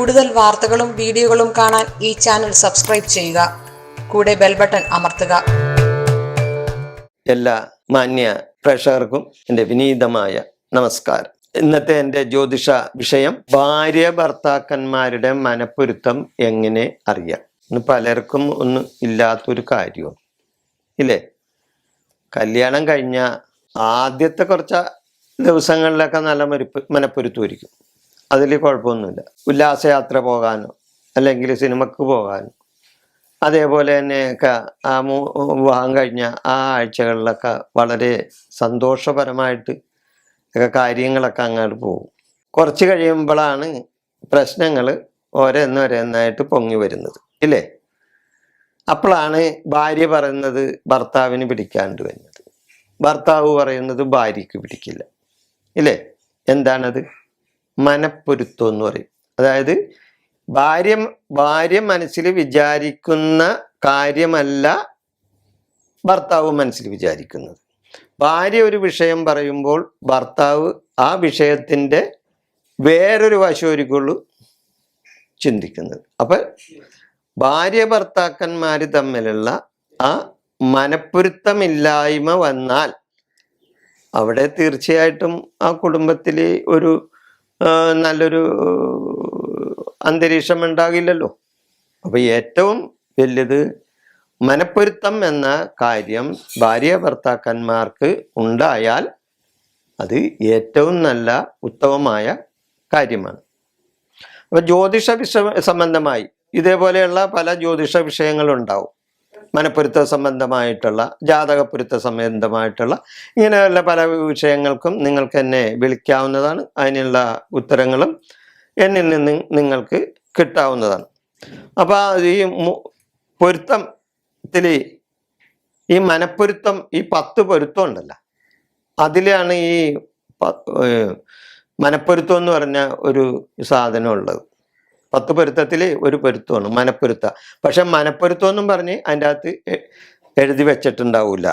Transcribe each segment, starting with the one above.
കൂടുതൽ വാർത്തകളും വീഡിയോകളും കാണാൻ ഈ ചാനൽ സബ്സ്ക്രൈബ് ചെയ്യുക. കൂടെ ബെൽ ബട്ടൺ അമർത്തുക. എല്ലാ മാന്യ പ്രേക്ഷകർക്കും എൻ്റെ വിനീതമായ നമസ്കാരം. ഇന്നത്തെ എൻ്റെ ജ്യോതിഷ വിഷയം ഭാര്യ ഭർത്താക്കന്മാരുടെ മനപ്പൊരുത്തം എങ്ങനെ അറിയാം. ഇന്ന് പലർക്കും ഒന്നും ഇല്ലാത്തൊരു കാര്യവും ഇല്ലേ. കല്യാണം കഴിഞ്ഞ ആദ്യത്തെ കുറച്ച് ദിവസങ്ങളിലൊക്കെ നല്ല മനപ്പൊരുത്തമായിരിക്കും. അതിൽ കുഴപ്പമൊന്നുമില്ല. ഉല്ലാസയാത്ര പോകാനോ അല്ലെങ്കിൽ സിനിമക്ക് പോകാനോ അതേപോലെ തന്നെയൊക്കെ വിവാഹം കഴിഞ്ഞ ആ ആഴ്ചകളിലൊക്കെ വളരെ സന്തോഷപരമായിട്ട് ഒക്കെ കാര്യങ്ങളൊക്കെ അങ്ങോട്ട് പോകും. കുറച്ച് കഴിയുമ്പോഴാണ് പ്രശ്നങ്ങൾ ഓരോന്നോരോന്നായിട്ട് പൊങ്ങി വരുന്നത് ഇല്ലേ. അപ്പോഴാണ് ഭാര്യ പറയുന്നത് ഭർത്താവിന് പിടിക്കാണ്ട് വരുന്നത്, ഭർത്താവ് പറയുന്നത് ഭാര്യയ്ക്ക് പിടിക്കില്ല ഇല്ലേ. എന്താണത്? മനപ്പൊരുത്തം എന്ന് പറയും. അതായത് ഭാര്യ മനസ്സിൽ വിചാരിക്കുന്ന കാര്യമല്ല ഭർത്താവ് മനസ്സിൽ വിചാരിക്കുന്നത്. ഭാര്യ ഒരു വിഷയം പറയുമ്പോൾ ഭർത്താവ് ആ വിഷയത്തിൻ്റെ വേറൊരു വശമൊരുക്കുള്ളൂ ചിന്തിക്കുന്നത്. അപ്പം ഭാര്യ ഭർത്താക്കന്മാർ തമ്മിലുള്ള ആ മനപ്പൊരുത്തമില്ലായ്മ വന്നാൽ അവിടെ തീർച്ചയായിട്ടും ആ കുടുംബത്തിൽ ഒരു നല്ലൊരു അന്തരീക്ഷം ഉണ്ടാകില്ലല്ലോ. അപ്പൊ ഏറ്റവും വലുത് മനപ്പൊരുത്തം എന്ന കാര്യം ഭാര്യ ഭർത്താക്കന്മാർക്ക് ഉണ്ടായാൽ അത് ഏറ്റവും നല്ല ഉത്തമമായ കാര്യമാണ്. അപ്പൊ ജ്യോതിഷ സംബന്ധമായി ഇതേപോലെയുള്ള പല ജ്യോതിഷ വിഷയങ്ങളുണ്ടാവും. മനപ്പൊരുത്ത സംബന്ധമായിട്ടുള്ള, ജാതകപ്പൊരുത്ത സംബന്ധമായിട്ടുള്ള ഇങ്ങനെയുള്ള പല വിഷയങ്ങൾക്കും നിങ്ങൾക്ക് എന്നെ വിളിക്കാവുന്നതാണ്. അതിനുള്ള ഉത്തരങ്ങളും എന്നിൽ നിന്ന് നിങ്ങൾക്ക് കിട്ടാവുന്നതാണ്. അപ്പോൾ ഈ പൊരുത്തത്തിൽ ഈ മനപ്പൊരുത്തം, ഈ 10 പൊരുത്തം ഉണ്ടല്ലോ, അതിലാണ് ഈ മനപ്പൊരുത്തം എന്ന് പറഞ്ഞ ഒരു സാധനം ഉള്ളത്. 10 പൊരുത്തത്തിൽ ഒരു പൊരുത്തമാണ് മനപ്പൊരുത്ത. പക്ഷെ മനപ്പൊരുത്തം എന്നും പറഞ്ഞ് അതിൻ്റെ അകത്ത് എഴുതി വെച്ചിട്ടുണ്ടാവില്ല.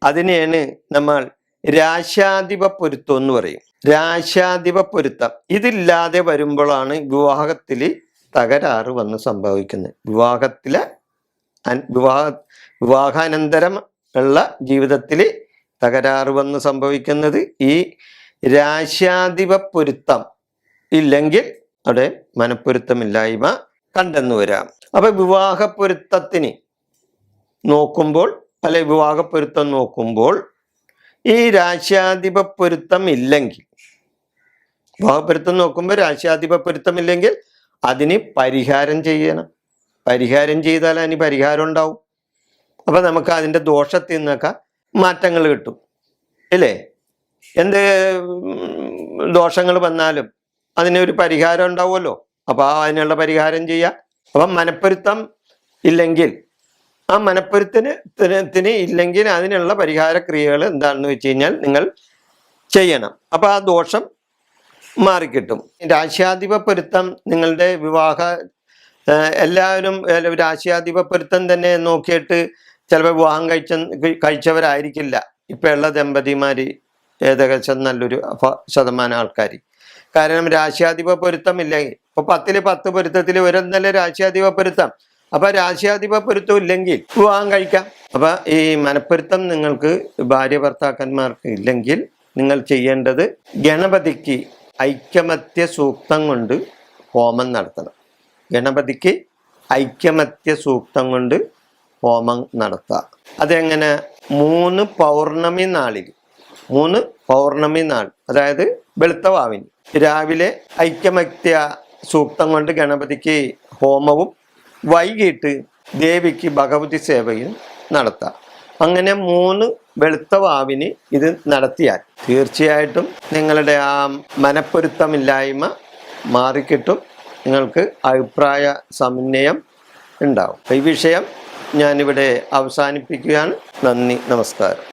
അതിനെയാണ് നമ്മൾ രാശ്യാധിപ പൊരുത്തം എന്ന് പറയും. രാശ്യാധിപ പൊരുത്തം ഇതില്ലാതെ വരുമ്പോഴാണ് വിവാഹത്തിൽ തകരാറ് വന്ന് സംഭവിക്കുന്നത്. വിവാഹാനന്തരം ഉള്ള ജീവിതത്തിൽ തകരാറ് വന്ന് സംഭവിക്കുന്നത് ഈ രാശ്യാധിപ പൊരുത്തം ഇല്ലെങ്കിൽ അവിടെ മനപ്പൊരുത്തമില്ലായ്മ കണ്ടെന്നു വരാം. അപ്പൊ വിവാഹപ്പൊരുത്തത്തിന് നോക്കുമ്പോൾ വിവാഹപ്പൊരുത്തം നോക്കുമ്പോൾ ഈ രാശ്യാധിപ പൊരുത്തം ഇല്ലെങ്കിൽ, വിവാഹപ്പൊരുത്തം നോക്കുമ്പോൾ രാശ്യാധിപ പൊരുത്തം ഇല്ലെങ്കിൽ അതിന് പരിഹാരം ചെയ്യണം. പരിഹാരം ചെയ്താൽ അതിന് പരിഹാരം ഉണ്ടാവും. അപ്പൊ നമുക്ക് അതിൻ്റെ ദോഷത്തിൽ നിന്നൊക്കെ മാറ്റങ്ങൾ കിട്ടും ഇല്ലേ. എന്ത് ദോഷങ്ങൾ വന്നാലും അതിനൊരു പരിഹാരം ഉണ്ടാവുമല്ലോ. അപ്പോൾ അതിനുള്ള പരിഹാരം ചെയ്യാം. അപ്പം മനപ്പൊരുത്തം ഇല്ലെങ്കിൽ, ആ മനപ്പൊരുത്തത്തിന് ഇല്ലെങ്കിൽ അതിനുള്ള പരിഹാര ക്രിയകൾ എന്താണെന്ന് വെച്ച് കഴിഞ്ഞാൽ നിങ്ങൾ ചെയ്യണം. അപ്പം ആ ദോഷം മാറിക്കിട്ടും. രാശ്യാധിപ പൊരുത്തം നിങ്ങളുടെ എല്ലാവരും രാശ്യാധിപ പൊരുത്തം തന്നെ നോക്കിയിട്ട് ചിലപ്പോൾ വിവാഹം കഴിച്ചവരായിരിക്കില്ല ഇപ്പോഴുള്ള ദമ്പതിമാർ ഏകദേശം നല്ലൊരു ശതമാനം ആൾക്കാർ. കാരണം രാശ്യാധിപ പൊരുത്തം ഇല്ലെങ്കിൽ, ഇപ്പൊ 10 പൊരുത്തത്തിൽ ഒരെന്നല്ല രാശ്യാധിപ പൊരുത്തം. അപ്പൊ രാശ്യാധിപ പൊരുത്തം ഇല്ലെങ്കിൽ വിവാഹം കഴിക്കാം. അപ്പൊ ഈ മനപ്പൊരുത്തം നിങ്ങൾക്ക് ഭാര്യ ഭർത്താക്കന്മാർക്ക് ഇല്ലെങ്കിൽ നിങ്ങൾ ചെയ്യേണ്ടത് ഗണപതിക്ക് ഐക്യമത്യ സൂക്തം കൊണ്ട് ഹോമം നടത്തണം. ഗണപതിക്ക് ഐക്യമത്യ സൂക്തം കൊണ്ട് ഹോമം നടത്തുക. അതെങ്ങനെ? 3 പൗർണമി നാൾ അതായത് വെളുത്തവാവിന് രാവിലെ ഐക്യമത്യ സൂക്തം കൊണ്ട് ഗണപതിക്ക് ഹോമവും വൈകിട്ട് ദേവിക്ക് ഭഗവതി സേവയും നടത്താം. അങ്ങനെ 3 വെളുത്തവാവിന് ഇത് നടത്തിയാൽ തീർച്ചയായിട്ടും നിങ്ങളുടെ ആ മനപ്പൊരുത്തമില്ലായ്മ മാറിക്കിട്ടും. നിങ്ങൾക്ക് അഭിപ്രായ സമന്വയം ഉണ്ടാവും. ഈ വിഷയം ഞാനിവിടെ അവസാനിപ്പിക്കുകയാണ്. നന്ദി, നമസ്കാരം.